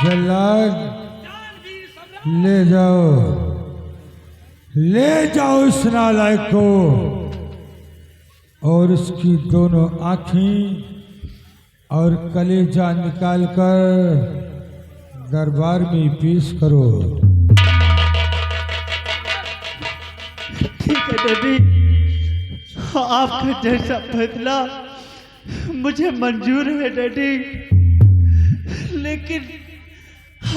जल्लाद ले जाओ इस नालायक को और इसकी दोनों आँखें और कलेजा निकालकर दरबार में पेश करो। ठीक है डैडी, आपका जैसा फैसला मुझे मंजूर है डैडी, लेकिन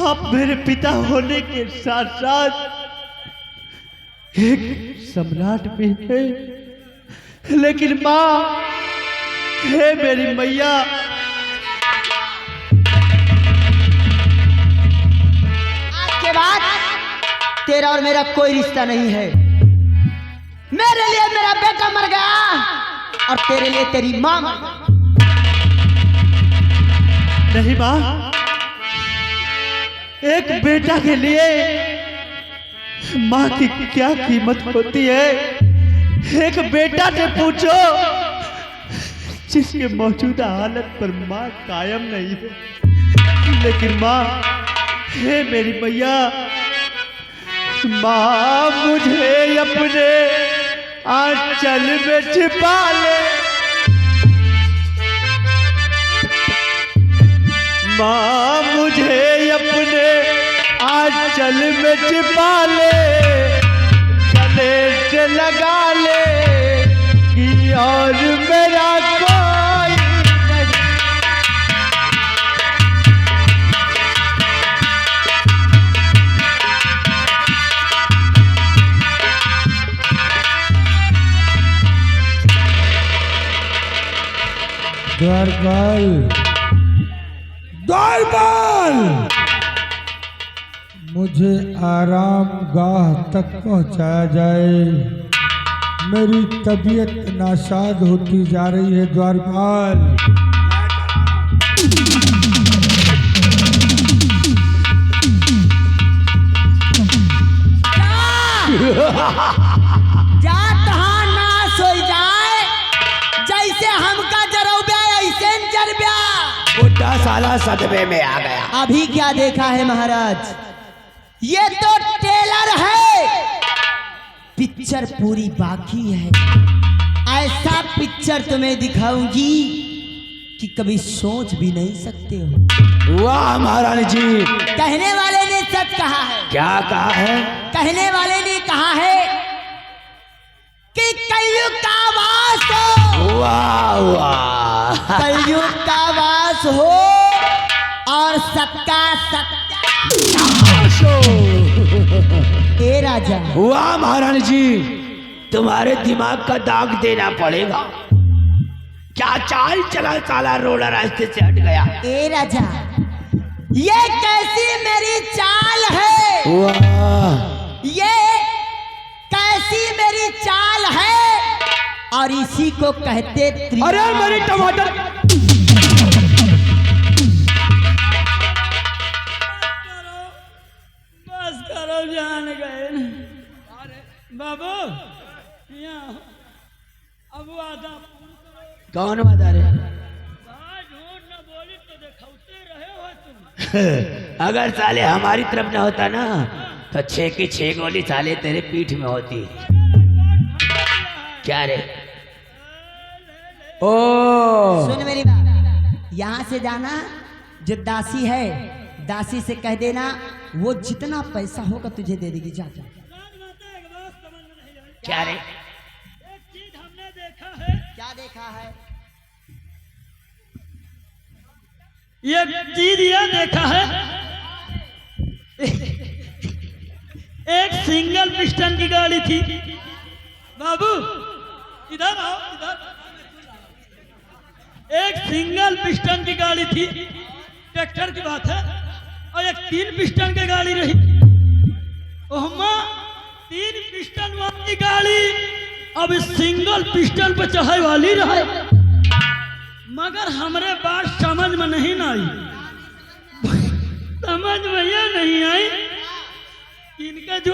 आप मेरे पिता होने के साथ साथ एक सम्राट भी है। लेकिन माँ है मेरी मैया, आज के बाद तेरा और मेरा कोई रिश्ता नहीं है। मेरे लिए मेरा बेटा मर गया और तेरे लिए तेरी माँ मर गई। नहीं माँ, एक बेटा के लिए माँ की क्या कीमत होती है, एक बेटा से पूछो जिसके मौजूदा हालत पर माँ कायम नहीं है। लेकिन माँ है मेरी मैया, माँ मुझे अपने आंचल में छिपा ले, माँ मुझे अपने आंचल में छिपा ले, गले से लगा ले कि और मेरा कोई नहीं। द्वारपाल, मुझे आराम गाह तक पहुंचाया जाए। मेरी तबीयत नासाज होती जा रही है द्वारपाल। जा तहाँ नाश हो जाए, जैसे हमका जरौब्या ऐसे जरब्या। बुढ़ा साला सदमे में आ गया। अभी क्या देखा है महाराज, ये तो टेलर है, पिक्चर पूरी बाकी है। ऐसा पिक्चर तुम्हें दिखाऊंगी कि कभी सोच भी नहीं सकते हो। वाह महारानी जी, कहने वाले ने सच कहा है। क्या कहा है? कहने वाले ने कहा है कि कलयुग का वास हो, वाह वाह, कलयुग का वास हो और सबका ए राजा। वाह महारानी जी, तुम्हारे दिमाग का दाग देना पड़ेगा। क्या चाल चला, साला रोड़ा रास्ते से हट गया। ए राजा, ये कैसी मेरी चाल है, वाह, ये कैसी मेरी चाल है, और इसी को कहते अरे मेरे टमाटर। बस करो, जान गए बाबू। अब वादा कौन वादा रे? झूठ न बोली तो दिखाते रहे हो तुम। अगर साले हमारी तरफ न होता ना तो 6 की 6 गोली साले तेरे पीठ में होती। क्या रे? ओ सुन मेरी बात, यहाँ से जाना, जो दासी है दासी से कह देना वो जितना पैसा होगा तुझे दे देगी। जा जा। क्या रे? एक चीज हमने देखा है। क्या देखा है? ये चीज ये देखा है, एक सिंगल पिस्टन की गाड़ी थी। बाबू इधर आओ, इधर। एक सिंगल पिस्टन की गाड़ी थी, ट्रैक्टर की बात है, और एक 3 पिस्टन की गाड़ी रही। ओहमा 3 पिस्टन वाली गाड़ी अब सिंगल पिस्टन पे चढ़ाई वाली रहे, मगर हमरे बात समझ में नहीं आई। समझ में ये नहीं आई इनका जो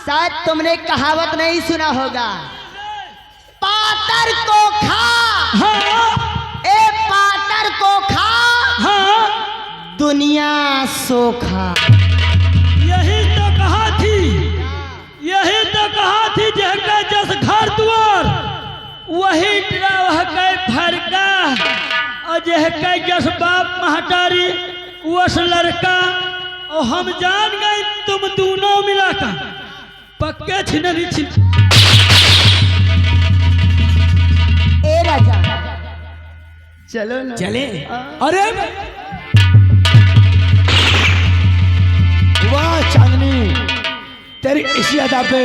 शायद तुमने कहावत नहीं सुना होगा, पातर को खा, हाँ ए पातर को खा, हाँ दुनिया सोखा। यही तो कहा थी, यही तो कहा थी, जहका जस घर द्वार वही वह कई फरका, और जहका जस बाप महतारी वस लड़का। और हम जान गए तुम दोनों मिलाकर पक्के छिनरी छिन। ए राजा चलो ना। चले। अरे वाह चांदनी, तेरी इसी अदा पे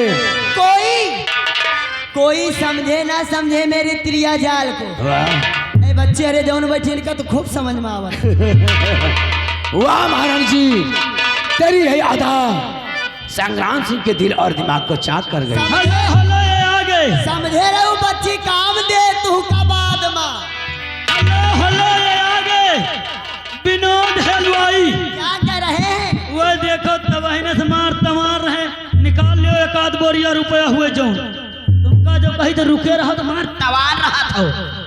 कोई समझे ना समझे मेरे त्रिया जाल को। वाह ए बच्चे अरे दोनों बैठे इनका तो खूब समझ में आवत। वाह महारानी जी, तेरी यही अदा संग्राम सिंह के दिल और दिमाग को चाक कर गई। हलो हलो ये आ गए, समझे रहे हो बच्ची, काम दे तू का बाद माँ। हलो हलो ये आ गए विनोद हलवाई। क्या कह रहे हैं? वो देखो तबाही से मार रहे, निकाल लियो एक आध बोरिया रुपया हुए जो तुमका जो कहीं तो रुके रहा तो मार तवार रहा था।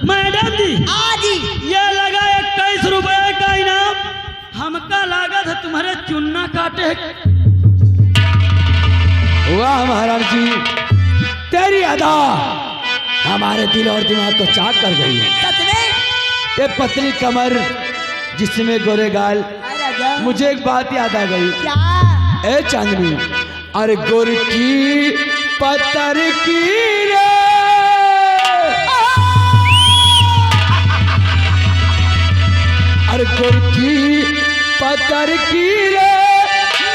मैडम जी आजी ये लगा 21 रुपए का इनाम, हमका लागत है तुम्हारे चुन्ना काटे। वाह महारानी जी, तेरी अदा हमारे दिल और दिमाग को चाक कर गई। सच में? ये पतली कमर जिसमें गोरे गाल, अरे राजा मुझे एक बात याद आ गई। क्या? ए चांदनी, अरे गोर की पत्थर की रे, अरे गोर की पत्थर की रे,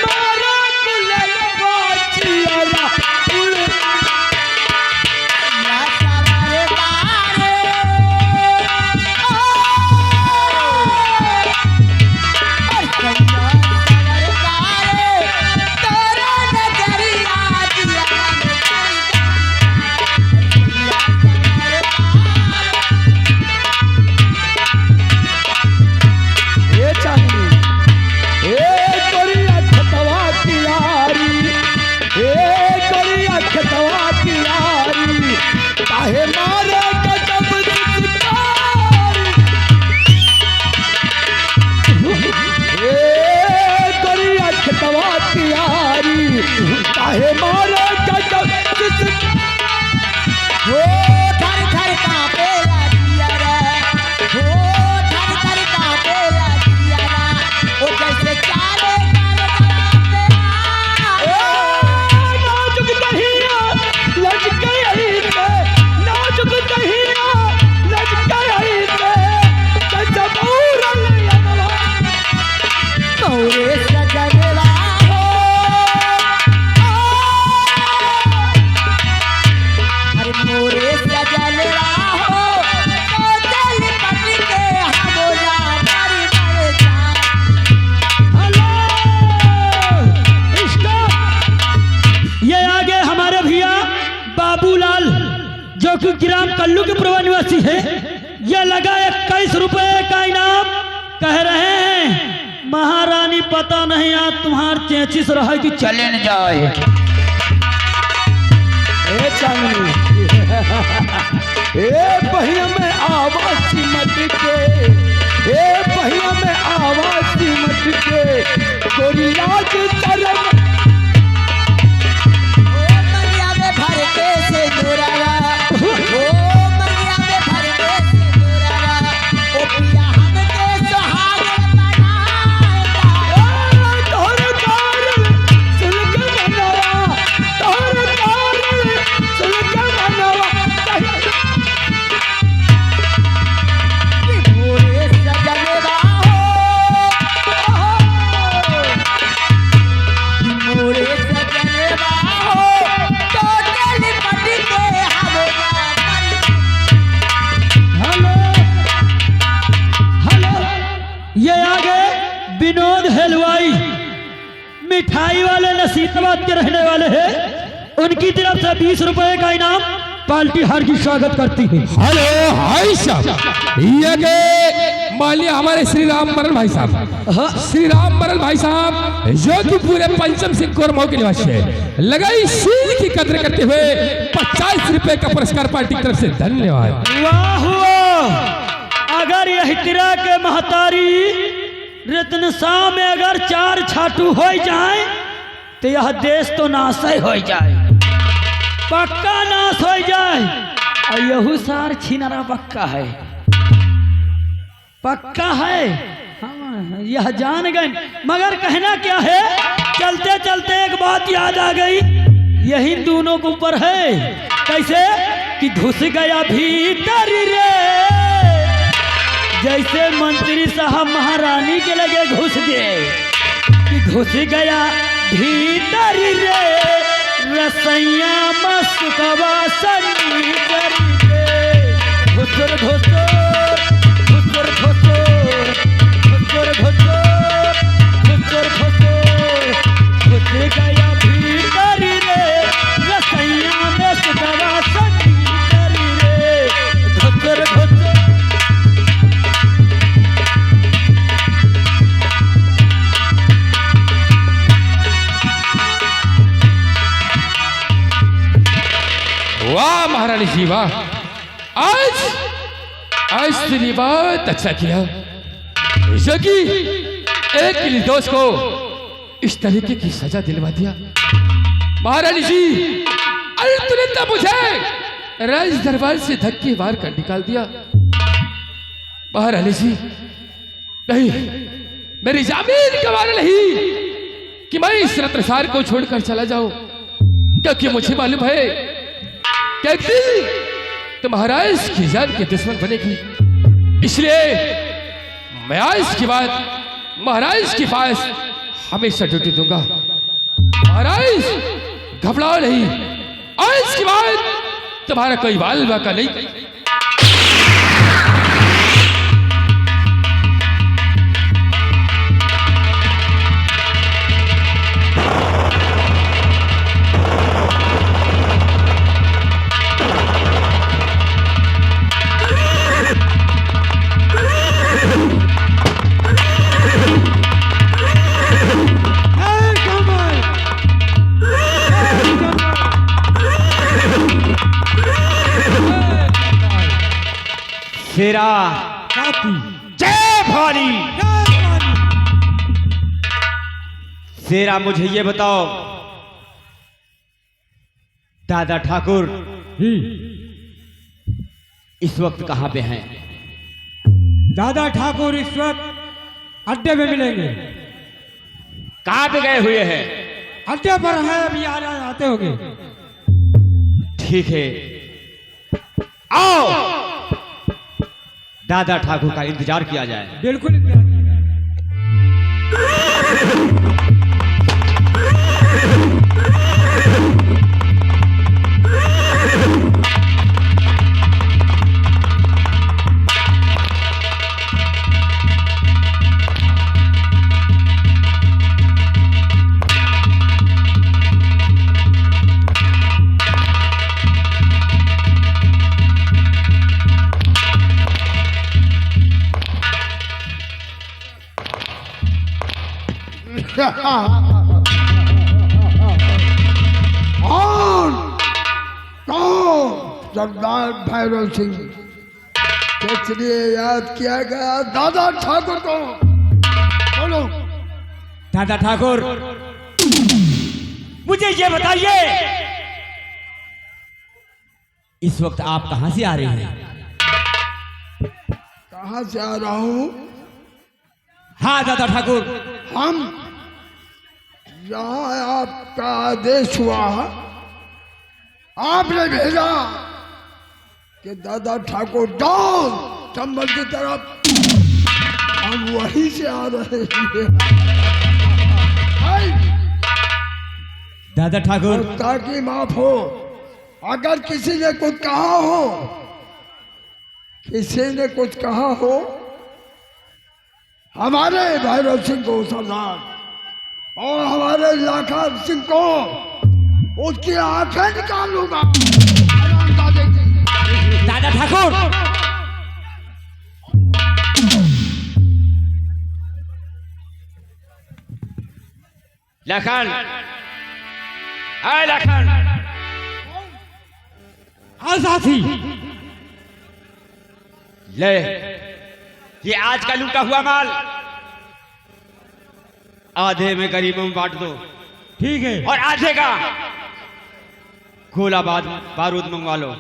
मारा गुलवा चियारा उड़। ए चांदनी, ए गोरिया खतवा की यारी, ए गोरिया खतवा की यारी, काहे मारे गजब शिकारी। ए गोरिया खतवा की यारी, काहे मारे गजब शिकारी। हो थर थर कांपे लाजिया रे, हो थर थर कांपे लाजिया रे, ओ जैसे चाले काले नाजुक दहिया लज गई पे, नाजुक दहिया लज गई पे, गजब उड़ल अमवा। मोरे सजनवा हो, अरे मोरे सजनवा हो, तो चल पट के हमला मर मर जा। Hello stop. ये आगे हमारे भैया बाबूलाल जो कि ग्राम कल्लू के पूर्व निवासी है, ये लगा 21 रुपए का इनाम। कह रहे हैं महारानी पता नहीं आज तुम्हार 33 रहा कि चले न जाए। ए चांदनी, ए पहिया में आवाज सिमट के, ए पहिया में आवाज सिमट के, गोरी लाज तरम। ओ मरिया में भर के से जोरावा, ओ मरिया में भर के से जोरावा, ओ पिया हमके सुहाग बनाएगा। तोहर तार सुन के मनवा, तोहर तार सुन के मनवा। मोरे सजनवा हो, मोरे सजनवा हो, तो चल पट के हमला मर। हेलो हेलो ये आगे विनोद हलवाई मिठाई वाले नसीबाबाद के रहने वाले हैं, उनकी तरफ से 20 रुपए का इनाम पार्टी हार की स्वागत करती है। हेलो हाय साहब, ये के मालिया हमारे श्री राम मरल भाई साहब, श्री राम मरल भाई साहब जो कि पूरे पंचम सिंह कोरमाओं के निवासी है, लगाई शील की कदर करते हुए 50 रुपए का पुरस्कार पार्टी की तरफ से। धन्यवाद। वाह वाह। अगर यह तरह के महतारी रत्नसा में अगर 4 छाटू हो जाए तो यह देश तो नाश हो जाए, पक्का नाश हो जाए। और यहू सार छिनरा पक्का है, पक्का है। हाँ, यह जान गए। मगर कहना क्या है, चलते चलते एक बात याद आ गई, यही दोनों के ऊपर है। कैसे कि घुस गया भीतर रे, जैसे मंत्री साहब महारानी के लगे घुस गए, कि घुस गया भीतर रे, रसैया मस्कवा सनी करके। घुसुर घुसुर घुसुर घुसुर घुसुर घुसुर घुसुर घुसुर घुस गया भीतर रे, रसैया मस्कवा सनी करे। घुसुर घुसुर। वाह महारानी जी वाह, आज तेरी बात अच्छा किया जो कि एक निर्दोष को इस तरीके की सजा दिलवा दिया। महारानी जी अरे तूने तब मुझे राज दरबार से धक्के मार कर निकाल दिया। महारानी जी नहीं, मेरी जामीन गंवाना नहीं कि मैं इस रत्नसार को छोड़कर चला जाऊं, क्योंकि मुझे मालूम है कि एक दिन तो महाराज की जान के दुश्मन बनेगी। इसलिए मैं आज के बाद महाराज के पास हमेशा ड्यूटी दूंगा। महाराज घबराओ नहीं, आज के बाद तुम्हारा कोई बाल बाका नहीं। शेरा जय भवानी। शेरा मुझे ये बताओ, दादा ठाकुर इस वक्त कहाँ पे हैं? दादा ठाकुर इस वक्त अड्डे में मिलेंगे। कहाँ पे गए हुए हैं? अड्डे पर है, अभी आते होंगे। ठीक है, आओ दादा ठाकुर का इंतजार किया जाए। बिल्कुल इंतजार किया जाए। सरदार भैरव सिंह किस लिए याद किया गया दादा ठाकुर को? बोलो। दादा ठाकुर मुझे ये बताइए, इस वक्त आप कहां से आ रहे हैं? कहां से आ रहा हूं? हाँ दादा ठाकुर, हम यहाँ आपका आदेश हुआ, आपने भेजा कि दादा ठाकुर जाओ चंबल की तरफ, हम वहीं से आ रहे हैं। दादा ठाकुर ताकि माफ हो, अगर किसी ने कुछ कहा हो, किसी ने कुछ कहा हो हमारे भैरव सिंह को सरदार और हमारे लाखा सिंह को, उसकी आंखें निकालूंगा। दादा ठाकुर लखन, अरे लखन, हाँ साथी। ले ये आज का लूटा हुआ माल आधे में गरीबों में बांट दो, ठीक है। और आधे का गोला बारूद मंगवा लो।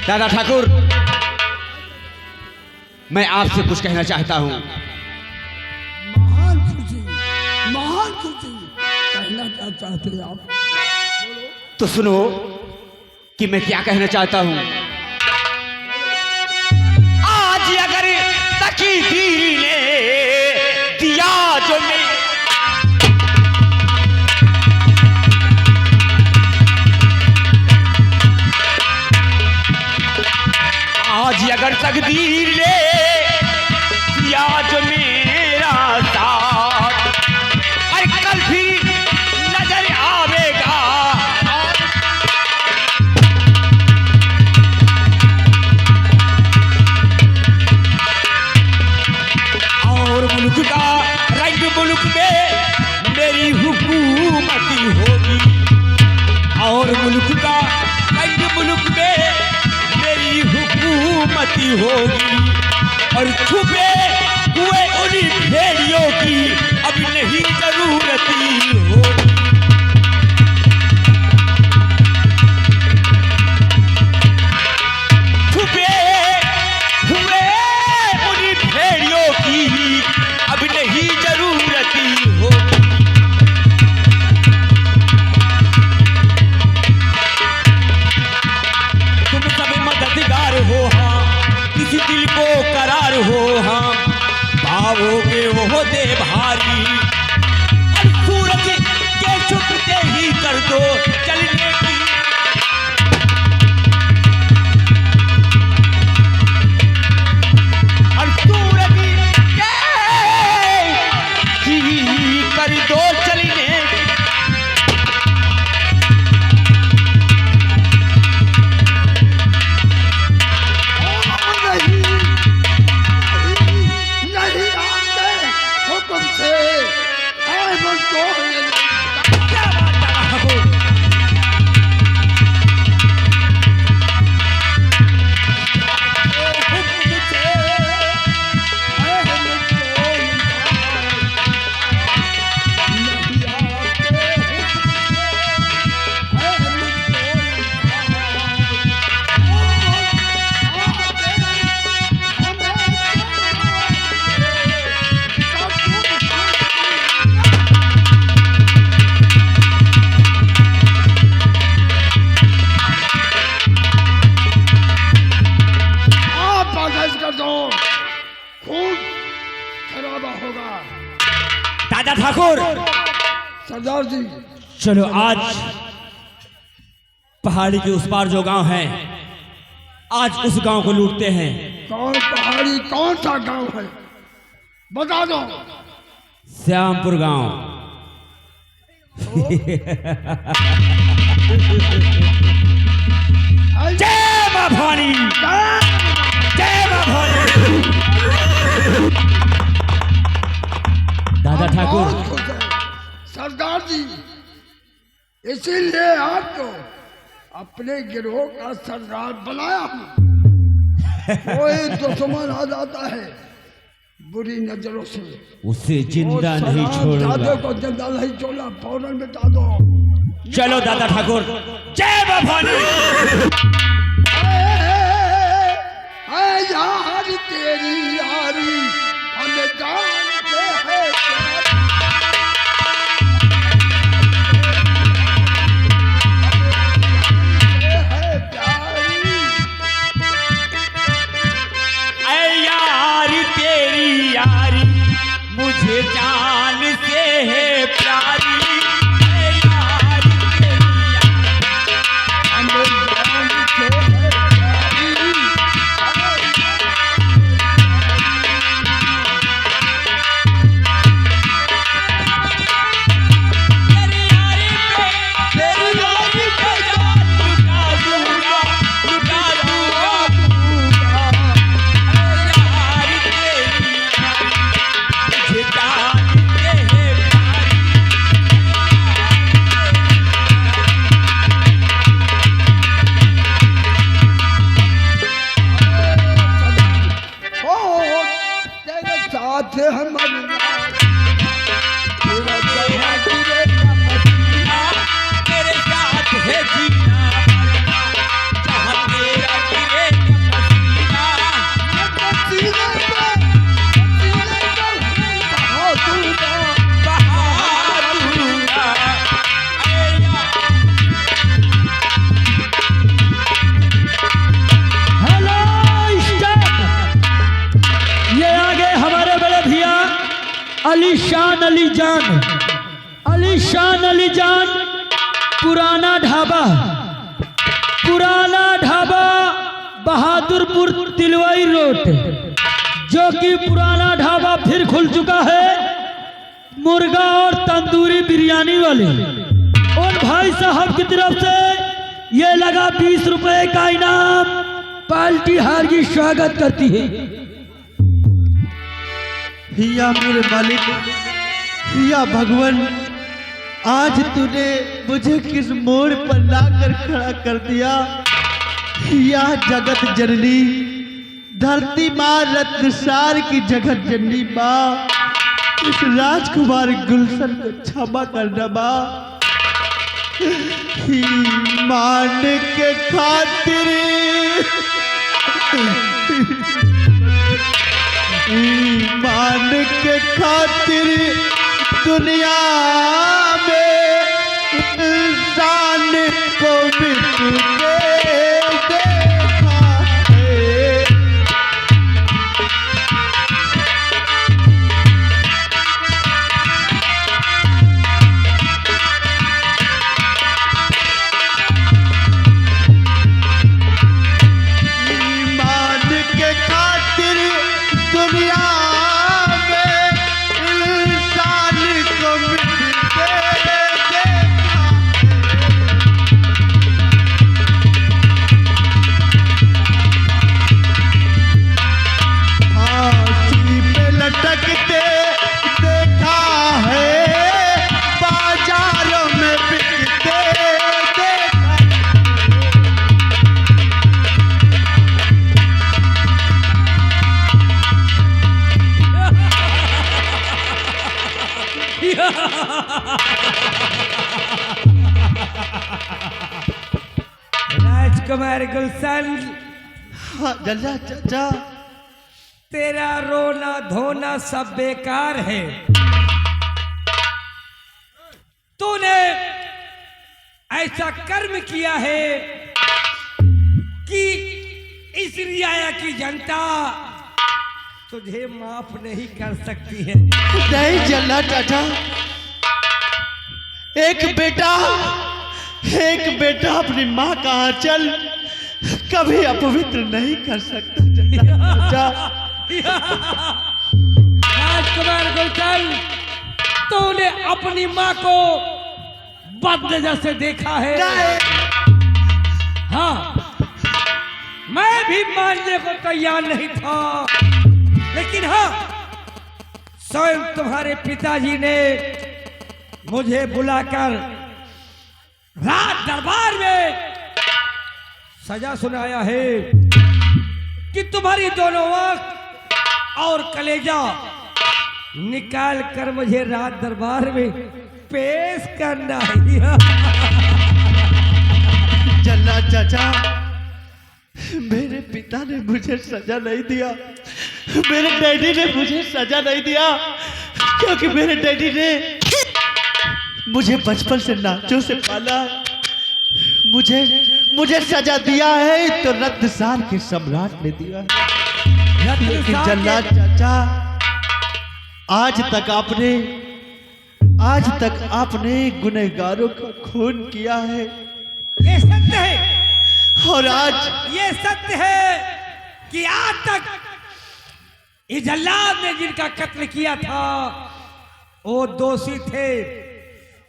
दादा ठाकुर, मैं आपसे कुछ कहना चाहता हूं। महान खुशी, महान खुशी। कहना क्या चाहते हैं आप? तो सुनो कि मैं क्या कहना चाहता हूं। आज अगर तकदीर ने दिया जो मैं, आज अगर तकदीर ने दिया जो मेरा साथ, अरे कल फिर नजर आवेगा। और मुल्क का रंग मुल्क में मेरी हुकूमती होगी, और मुल्क का रंग मुल्क में मेरी हुकूमती होगी। और छुपे हुए उन्हीं भेड़ियों की अब नहीं जरूरती होगी। छुपे हुए उन्हीं भेड़ियों की अब नहीं जरूरती होगी। तुम सब मददगार हो, हाँ किसी दिल को करार हो, हाँ पाओगे वो दे भारी। और सूरज के छुपते ही कर दो चलने की, और सूरज के ही कर दो चलने की। नहीं आते हुक्म से। ऐ बंदो, क्या बात कर रहा हो? हुक्म से। ऐ बंदो, नहीं आते हुक्म से। ऐ आप आदेश कर दो, खून खराबा होगा। दादा ठाकुर, सरदार जी, चलो आज पहाड़ी के उस पार जो गांव है, आज उस गांव को लूटते हैं। कौन पहाड़ी, कौन सा गांव है? बता दो। श्यामपुर गांव। जय मां भवानी, जय मां भवानी। दादा ठाकुर, बहुत खुश है। सरदार जी, इसीलिए आपको अपने गिरोह का सरदार बनाया हूं। कोई दुश्मन आ जाता है बुरी नजरों से, उसे जिंदा नहीं दादे छोड़ूंगा। को जिंदा नहीं छोड़ा, फौरन मिटा दो। चलो दादा ठाकुर, जय मां भवानी। ऐ यार तेरी यारी हम जानते हैं। ऐ यारी तेरी यारी मुझे जान से है प्यारी। ऐ यारी तेरी यारी आलीशान अलीजान, आलीशान अलीजान पुराना ढाबा, पुराना ढाबा बहादुरपुर तिलवाई रोड, जो कि पुराना ढाबा फिर खुल चुका है मुर्गा और तंदूरी बिरयानी वाले। और भाई साहब की तरफ से ये लगा 20 रुपए का इनाम, पार्टी हार की स्वागत करती है। या मेरे मालिक, या भगवान, आज तूने मुझे किस मोड़ पर लाकर खड़ा कर दिया। या जगत जननी, धरती माँ, रत्नसार की जगत जननी माँ, इस राजकुमार गुलशन को क्षमा करना माँ। मान के खातिर, ईमान के खातिर दुनिया में इंसान को मिट के देखा है। ईमान के खातिर दुनिया में इंसान को मिट के देखा। फांसी पे लटकते देखा है, बाजारों में बिकते देखा। राजकुमार गुलशन, हाँ जल्ला चाचा, तेरा रोना धोना सब बेकार है। तूने ऐसा कर्म किया है कि इस रियाया की जनता तुझे माफ नहीं कर सकती है। नहीं जल्ला चाचा, एक बेटा अपनी माँ का आंचल कभी अपवित्र नहीं कर सकता जल्ला चाचा। राजकुमार गुलशन, तूने अपनी माँ को बदनजर से देखा है। हाँ, मैं भी मानने को तैयार नहीं था, लेकिन हाँ, स्वयं तुम्हारे पिताजी ने मुझे बुलाकर राज दरबार में सजा सुनाया है कि तुम्हारी दोनों आंख और कलेजा निकाल कर मुझे राज दरबार में पेश करना है। जल्ला चाचा, मेरे पिता ने मुझे सजा नहीं दिया, मेरे डैडी ने मुझे सजा नहीं दिया, क्योंकि मेरे डैडी ने मुझे बचपन से नाचों से पाला। मुझे सजा दिया है तो रत्नसार के सम्राट ने दिया। लेकिन जल्ला चाचा, आज तक आपने गुनहगारों का खून किया है। ये सत्य है, और आज ये सत्य है कि आज तक इस जल्लाद ने जिनका कत्ल किया था वो दोषी थे।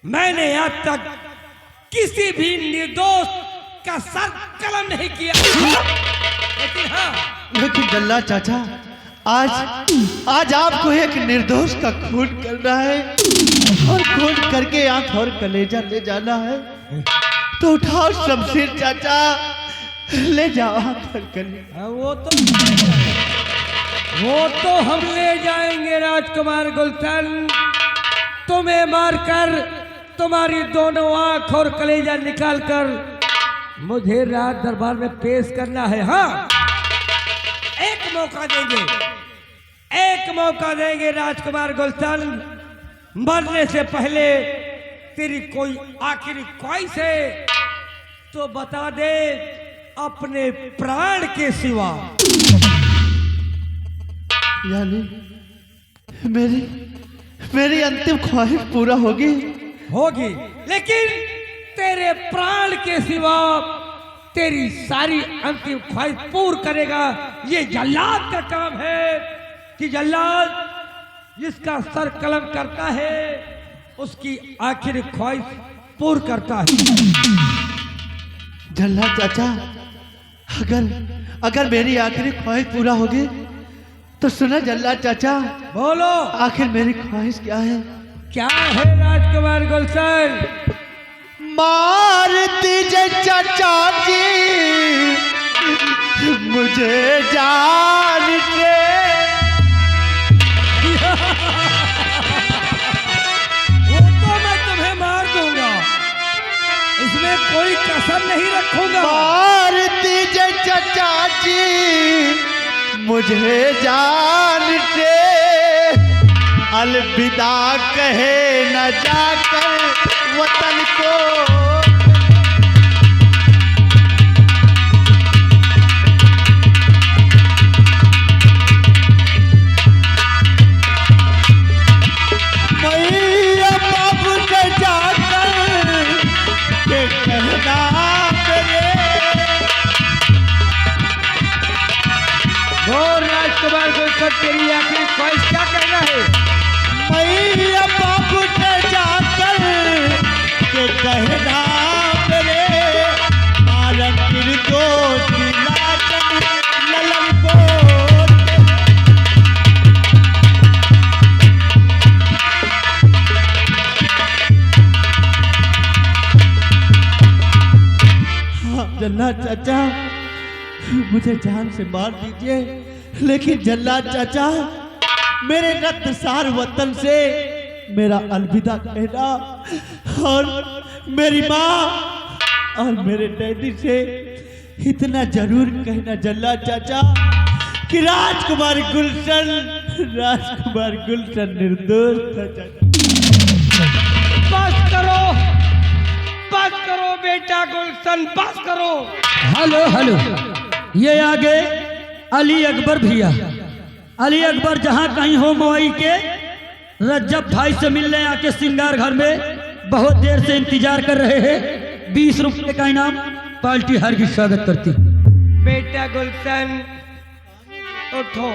मैंने आज तक किसी भी निर्दोष का सर कलम नहीं किया। लेकिन जल्ला चाचा, आज आपको एक निर्दोष का खून करना है और खून करके आंख और कलेजा ले जाना है, तो उठाओ शमशीर चाचा, ले जाओ आंख और कलेजा। वो तो हम ले जाएंगे राजकुमार गुलशन। तुम्हें मारकर तुम्हारी दोनों आंख और कलेजा निकालकर मुझे राज दरबार में पेश करना है। हाँ, एक मौका देंगे राजकुमार गुलशन। मरने से पहले तेरी कोई आखिरी ख्वाहिश है तो बता दे, अपने प्राण के सिवा। यानी मेरी अंतिम ख्वाहिश पूरा होगी। होगी, लेकिन तेरे प्राण के सिवा तेरी सारी अंतिम ख्वाहिश पूर्ण करेगा ये जल्लाद का काम है। कि जल्लाद जिसका सर कलम करता है उसकी आखिरी ख्वाहिश पूर्ण करता है। जल्लाद चाचा, अगर मेरी आखिरी ख्वाहिश पूरा होगी तो सुना जल्लाद चाचा, बोलो आखिर मेरी ख्वाहिश क्या है? क्या है राजकुमार गुलशन? मार दीजिए चाचा जी मुझे जान से। वो तो मैं तुम्हें मार दूंगा, इसमें कोई कसर नहीं रखूंगा। मार दीजिए चाचा जी मुझे जान से, अलविदा कहे न जाकर वतन को। मैया बाबू से जाकर के कहना करे। बोल राजकुमार गुलशन, तेरी आखिरी ख्वाहिश क्या कहना है? मैया बाबू से जाकर के कहना मेरे मारन निर्दोष लाजन ललन को। हाँ जल्लाद चाचा, मुझे जान से मार दीजिए, लेकिन जल्लाद चाचा मेरे रत्नसार वतन से मेरा अलविदा कहना और मेरी माँ और मेरे डैडी से इतना जरूर कहना जल्लाद चाचा कि राजकुमार गुलशन निर्दोष था चाचा। बस करो बेटा गुलशन, बस करो। हेलो हेलो, ये आगे अली अकबर भैया। अली अकबर जहाँ कहीं हो मवई के रज्जब भाई से मिलने आके सिंगार घर में बहुत देर से इंतजार कर रहे हैं। 20 रुपए का इनाम पार्टी हर की स्वागत करती। बेटा गुलशन उठो,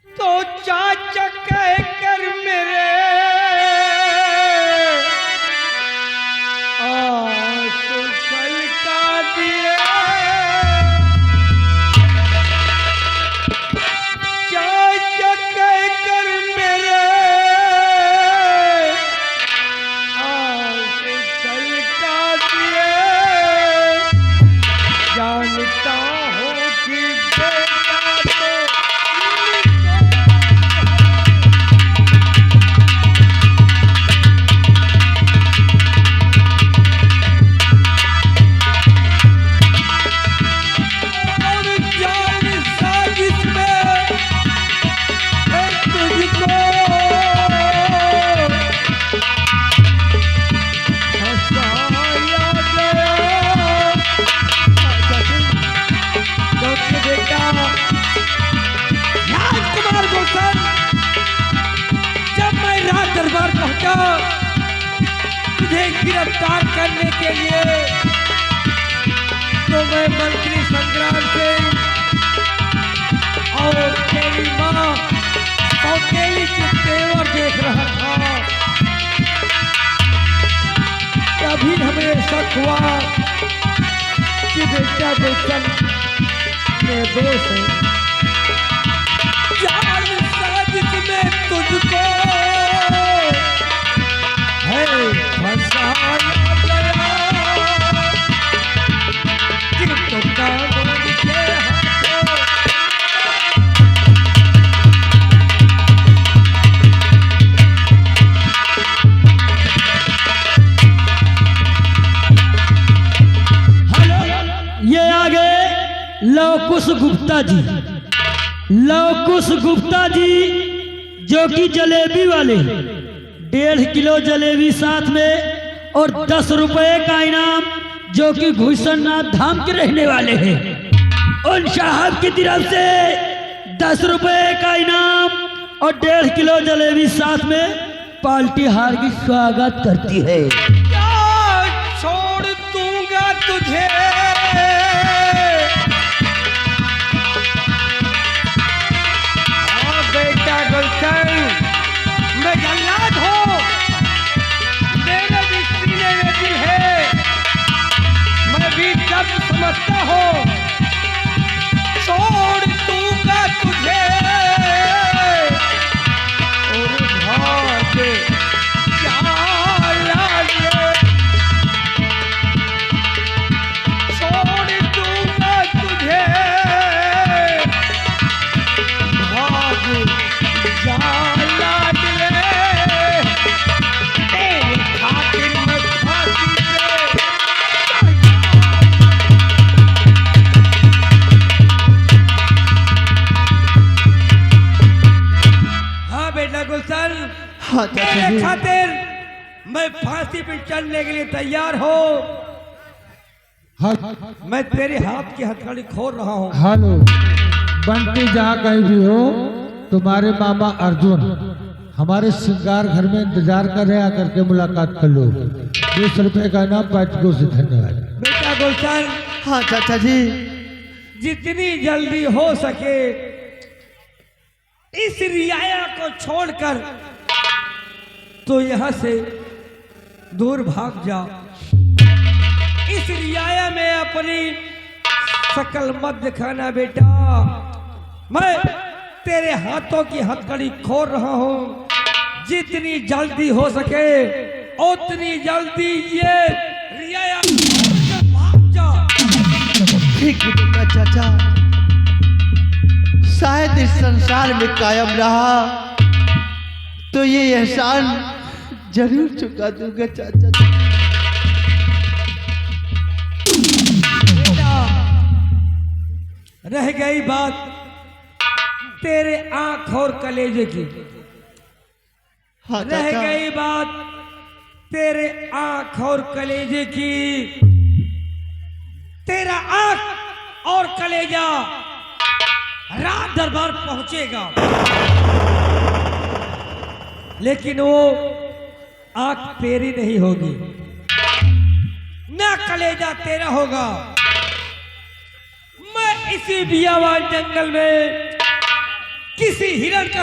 तो चाचा कह कर मेरे आंसू छलका दिए। चाचा कह कर मेरे आंसू छलका दिए। जानता हूँ कि बेटा तो तुझे गिरफ्तार करने के लिए तो मैं मंत्री संग्राम सिंह और तेरी माँ सौतेली के तेवर देख रहा था। तभी हमें शक हुआ कि बेटा गुलशन निर्दोष है। जान साजिश में तुझको है फंसाया गया कि तो कानून के हाथों। ये आगे लवकुश गुप्ता जी। लवकुश गुप्ता जी जो कि जलेबी वाले 1.5 किलो जलेबी साथ में और 10 रुपए का इनाम जो कि घुसननाथ धाम के रहने वाले हैं। उन साहब की तरफ से 10 रुपए का इनाम और 1.5 किलो जलेबी साथ में पार्टी हार की स्वागत करती है। क्या छोड़ दूंगा तुझे, हाँ बेटा गुलशन, मैं जल्लाद हूँ, मेरे भी सीने में दिल है, मैं भी दर्द समझता हूँ। छोड़ दूंगा तुझे और भागे छोड़ दूंगा तुझे, भाग जाला दिले, तेरी खातिर मैं फांसी पे हाँ बेटा गुलशन, हाँ चाचा तेरे जी। खातिर मैं फांसी पे चढ़ने के लिए तैयार हो। हाँ मैं तेरे हाथ की हथकड़ी खोल रहा हूँ। हेलो बंटी, जहाँ कहीं भी हो, तुम्हारे मामा अर्जुन हमारे श्रृंगार घर में इंतजार कर रहे हैं, आकर के मुलाकात कर लो। 20 रुपए का इनाम, 5 को से धन्यवाद। बेटा गुलशन, हाँ चाचा जी। जितनी जल्दी हो सके इस रियाया को छोड़कर तो यहाँ से दूर भाग जा। इस रियाया में अपनी शकल मत दिखाना बेटा। मैं तेरे हाथों की हथकड़ी खोल रहा हूँ, जितनी जल्दी हो सके उतनी जल्दी ये रियाया छोड़कर भाग जा। ठीक है बेटा चाचा, शायद इस संसार में कायम रहा तो ये एहसान जरूर चुका दूंगा चाचा। बेटा, रह गई बात तेरे आंख और कलेजे की, हाँ रह चाचा। गई बात तेरे आंख और कलेजे की। तेरा आंख और कलेजा रात दरबार पहुंचेगा, लेकिन वो आंख तेरी नहीं होगी, ना कलेजा तेरा होगा। मैं इसी बियावान जंगल में किसी हिरण का